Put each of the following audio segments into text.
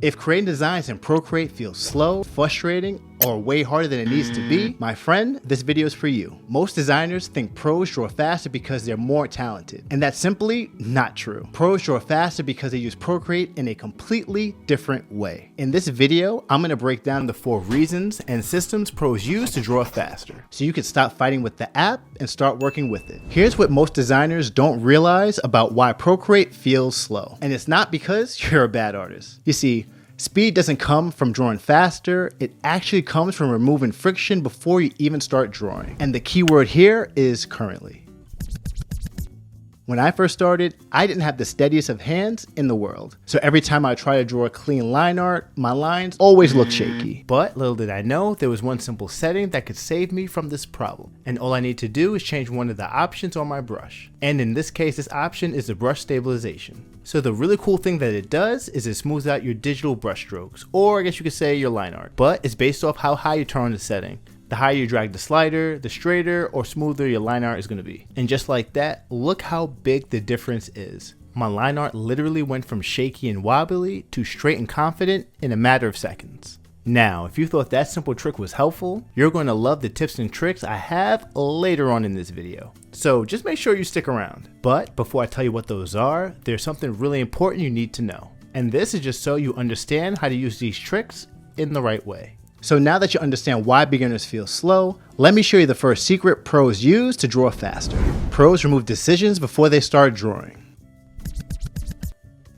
If creating designs in Procreate feels slow, frustrating, or way harder than it needs to be, my friend, this video is for you. Most designers think pros draw faster because they're more talented, and that's simply not true. Pros draw faster because they use Procreate in a completely different way. In this video, I'm going to break down the 4 reasons and systems pros use to draw faster, so you can stop fighting with the app and start working with it. Here's what most designers don't realize about why Procreate feels slow, and it's not because you're a bad artist. You see, speed doesn't come from drawing faster, it actually comes from removing friction before you even start drawing. And the key word here is currently. When I first started, I didn't have the steadiest of hands in the world. So every time I try to draw a clean line art, my lines always look shaky. But little did I know, there was one simple setting that could save me from this problem. And all I need to do is change one of the options on my brush. And in this case, this option is the Brush Stabilization. So the really cool thing that it does is it smooths out your digital brush strokes, or I guess you could say your line art. But it's based off how high you turn on the setting. The higher you drag the slider, the straighter or smoother your line art is going to be. And just like that, look how big the difference is. My line art literally went from shaky and wobbly to straight and confident in a matter of seconds. Now, if you thought that simple trick was helpful, you're going to love the tips and tricks I have later on in this video. So just make sure you stick around. But before I tell you what those are, there's something really important you need to know. And this is just so you understand how to use these tricks in the right way. So now that you understand why beginners feel slow, let me show you the first secret pros use to draw faster. Pros remove decisions before they start drawing.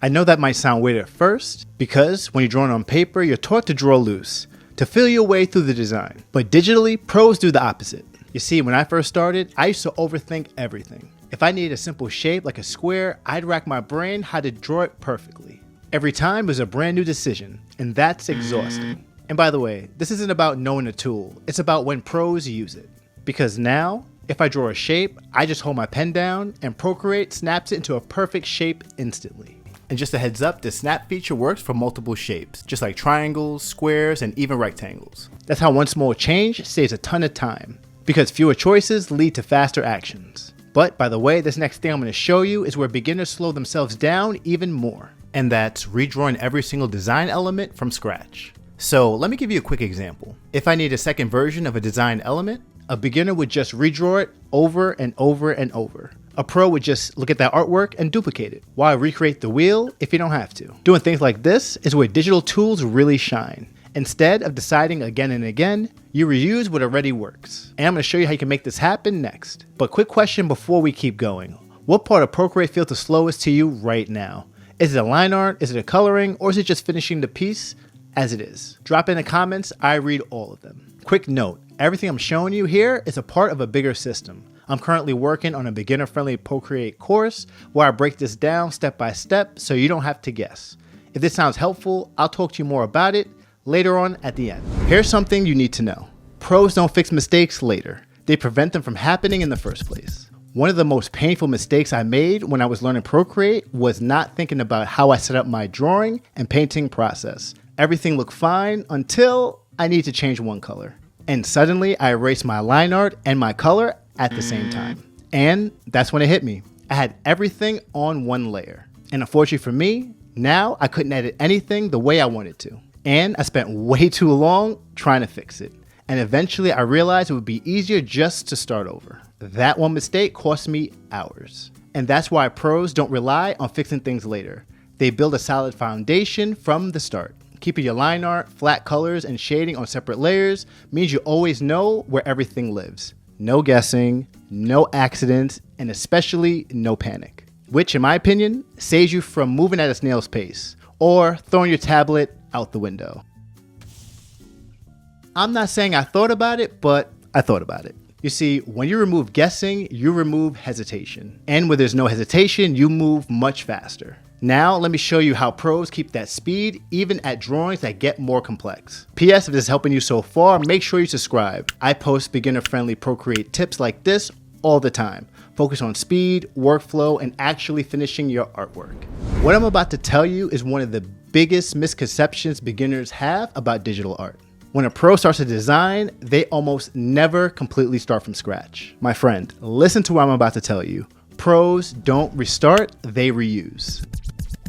I know that might sound weird at first, because when you're drawing on paper, you're taught to draw loose, to feel your way through the design. But digitally, pros do the opposite. You see, when I first started, I used to overthink everything. If I needed a simple shape like a square, I'd rack my brain how to draw it perfectly. Every time was a brand new decision, and that's exhausting. And by the way, this isn't about knowing a tool, it's about when pros use it. Because now, if I draw a shape, I just hold my pen down and Procreate snaps it into a perfect shape instantly. And just a heads up, the snap feature works for multiple shapes, just like triangles, squares, and even rectangles. That's how one small change saves a ton of time, because fewer choices lead to faster actions. But by the way, this next thing I'm going to show you is where beginners slow themselves down even more. And that's redrawing every single design element from scratch. So let me give you a quick example. If I need a second version of a design element, a beginner would just redraw it over and over and over. A pro would just look at that artwork and duplicate it. Why recreate the wheel if you don't have to? Doing things like this is where digital tools really shine. Instead of deciding again and again, you reuse what already works. And I'm going to show you how you can make this happen next. But quick question before we keep going. What part of Procreate feels the slowest to you right now? Is it a line art? Is it a coloring? Or is it just finishing the piece as it is? Drop in the comments, I read all of them. Quick note, everything I'm showing you here is a part of a bigger system. I'm currently working on a beginner-friendly Procreate course where I break this down step by step so you don't have to guess. If this sounds helpful, I'll talk to you more about it later on at the end. Here's something you need to know. Pros don't fix mistakes later. They prevent them from happening in the first place. One of the most painful mistakes I made when I was learning Procreate was not thinking about how I set up my drawing and painting process. Everything looked fine until I need to change one color. And suddenly I erased my line art and my color at the same time. And that's when it hit me. I had everything on one layer. And unfortunately for me, now I couldn't edit anything the way I wanted to. And I spent way too long trying to fix it. And eventually I realized it would be easier just to start over. That one mistake cost me hours. And that's why pros don't rely on fixing things later. They build a solid foundation from the start. Keeping your line art, flat colors, and shading on separate layers means you always know where everything lives. No guessing, no accidents, and especially no panic. Which, in my opinion, saves you from moving at a snail's pace or throwing your tablet out the window. I'm not saying I thought about it, but I thought about it. You see, when you remove guessing, you remove hesitation. And where there's no hesitation, you move much faster. Now, let me show you how pros keep that speed even at drawings that get more complex. P.S. If this is helping you so far, make sure you subscribe. I post beginner-friendly Procreate tips like this all the time. Focus on speed, workflow, and actually finishing your artwork. What I'm about to tell you is one of the biggest misconceptions beginners have about digital art. When a pro starts a design, they almost never completely start from scratch. My friend, listen to what I'm about to tell you. Pros don't restart, they reuse.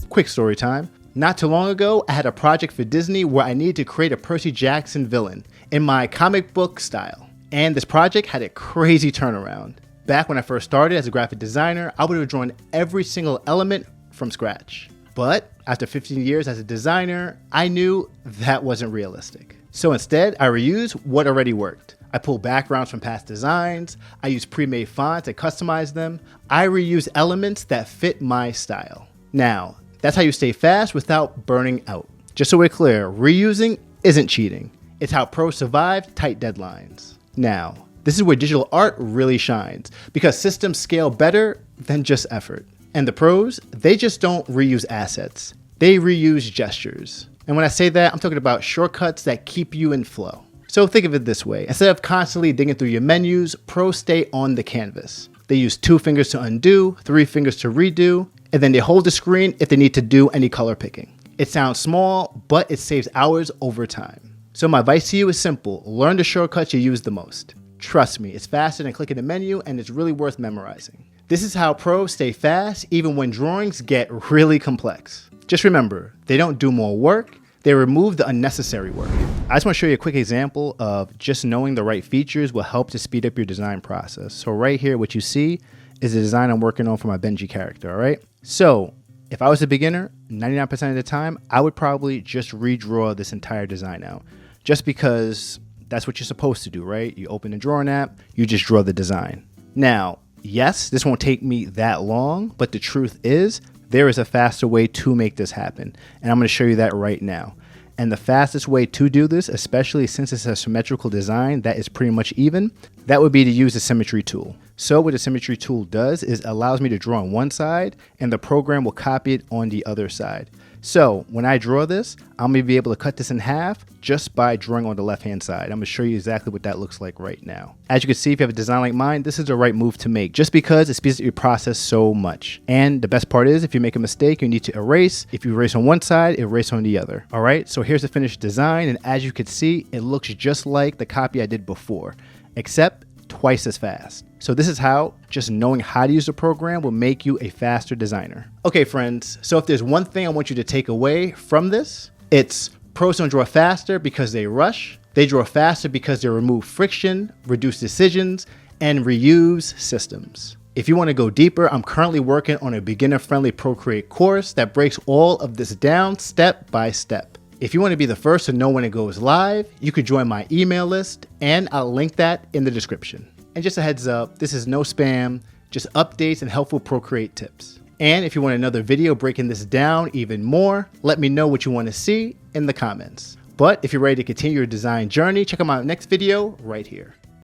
Quick story time. Not too long ago, I had a project for Disney where I needed to create a Percy Jackson villain in my comic book style. And this project had a crazy turnaround. Back when I first started as a graphic designer, I would have drawn every single element from scratch. But after 15 years as a designer, I knew that wasn't realistic. So instead, I reused what already worked. I pulled backgrounds from past designs, I used pre-made fonts and customized them. I reused elements that fit my style. Now, that's how you stay fast without burning out. Just so we're clear, reusing isn't cheating. It's how pros survive tight deadlines. Now, this is where digital art really shines because systems scale better than just effort. And the pros, they just don't reuse assets. They reuse gestures. And when I say that, I'm talking about shortcuts that keep you in flow. So think of it this way. Instead of constantly digging through your menus, pros stay on the canvas. They use 2 fingers to undo, 3 fingers to redo, and then they hold the screen if they need to do any color picking. It sounds small, but it saves hours over time. So my advice to you is simple. Learn the shortcuts you use the most. Trust me, it's faster than clicking the menu and it's really worth memorizing. This is how pros stay fast even when drawings get really complex. Just remember, they don't do more work, they remove the unnecessary work. I just want to show you a quick example of just knowing the right features will help to speed up your design process. So right here, what you see is the design I'm working on for my Benji character, all right? So if I was a beginner, 99% of the time, I would probably just redraw this entire design out just because that's what you're supposed to do, right? You open the drawing app, you just draw the design. Now, yes, this won't take me that long, but the truth is there is a faster way to make this happen. And I'm going to show you that right now. And the fastest way to do this, especially since it's a symmetrical design that is pretty much even, that would be to use the symmetry tool. So what the symmetry tool does is allows me to draw on one side and the program will copy it on the other side. So when I draw this, I'm going to be able to cut this in half just by drawing on the left-hand side. I'm going to show you exactly what that looks like right now. As you can see, if you have a design like mine, this is the right move to make just because it speeds up your process so much. And the best part is if you make a mistake, you need to erase. If you erase on one side, erase on the other. All right, so here's the finished design. And as you can see, it looks just like the copy I did before, except twice as fast. So this is how just knowing how to use the program will make you a faster designer. Okay, friends, so if there's one thing I want you to take away from this, it's pros don't draw faster because they rush. They draw faster because they remove friction, reduce decisions, and reuse systems. If you want to go deeper, I'm currently working on a beginner-friendly Procreate course that breaks all of this down step by step. If you want to be the first to know when it goes live, you could join my email list, and I'll link that in the description. And just a heads up, this is no spam, just updates and helpful Procreate tips. And if you want another video breaking this down even more, let me know what you want to see in the comments. But if you're ready to continue your design journey, check out my next video right here.